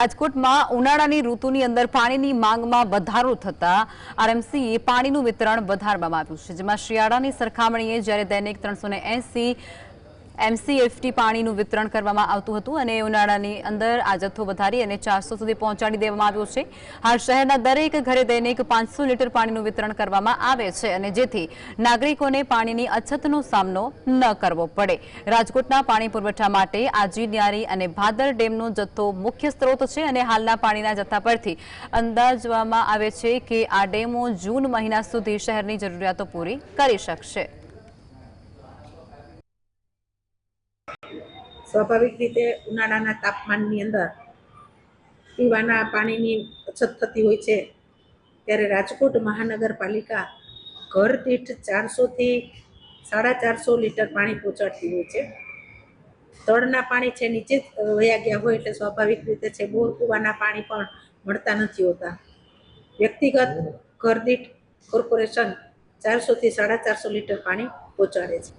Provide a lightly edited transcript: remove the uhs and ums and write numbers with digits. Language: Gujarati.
રાજકોટમાં ઉનાળાની ઋતુની અંદર પાણીની માંગમાં વધારો થતા આરએમસીએ પાણીનું વિતરણ વધારવામાં આવ્યું છે, જેમાં શિયાળાની સરખામણીએ જ્યારે દૈનિક 380 એમસીએફટી પાણીનું વિતરણ કરવામાં આવતું હતું અને ઉનાળાની અંદર આ જથ્થો વધારી અને 400 સુધી પહોંચાડી દેવામાં આવ્યો છે। હાલ શહેરના દરેક ઘરે દૈનિક 500 લીટર પાણીનું વિતરણ કરવામાં આવે છે અને જેથી નાગરિકોને પાણીની અછતનો સામનો ન કરવો પડે। રાજકોટના પાણી પુરવઠા માટે આજી, ન્યારી અને ભાદર ડેમનો જથ્થો મુખ્ય સ્ત્રોત છે અને હાલના પાણીના જથ્થા પરથી અંદાજવામાં આવે છે કે આ ડેમો જૂન મહિના સુધી શહેરની જરૂરિયાતો પૂરી કરી શકશે। સ્વાભાવિક રીતે ઉનાળાના તાપમાનની અંદર પીવાના પાણીની અછત થતી હોય છે, ત્યારે રાજકોટ મહાનગરપાલિકા ઘર દીઠ 400 થી 450 લીટર પાણી પહોંચાડતી હોય છે। તળના પાણી છે નીચે વયા ગયા હોય એટલે સ્વાભાવિક રીતે છે બોર કૂવાના પાણી પણ મળતા નથી હોતા। વ્યક્તિગત ઘર દીઠ કોર્પોરેશન 400 થી 450 લીટર પાણી પહોંચાડે છે।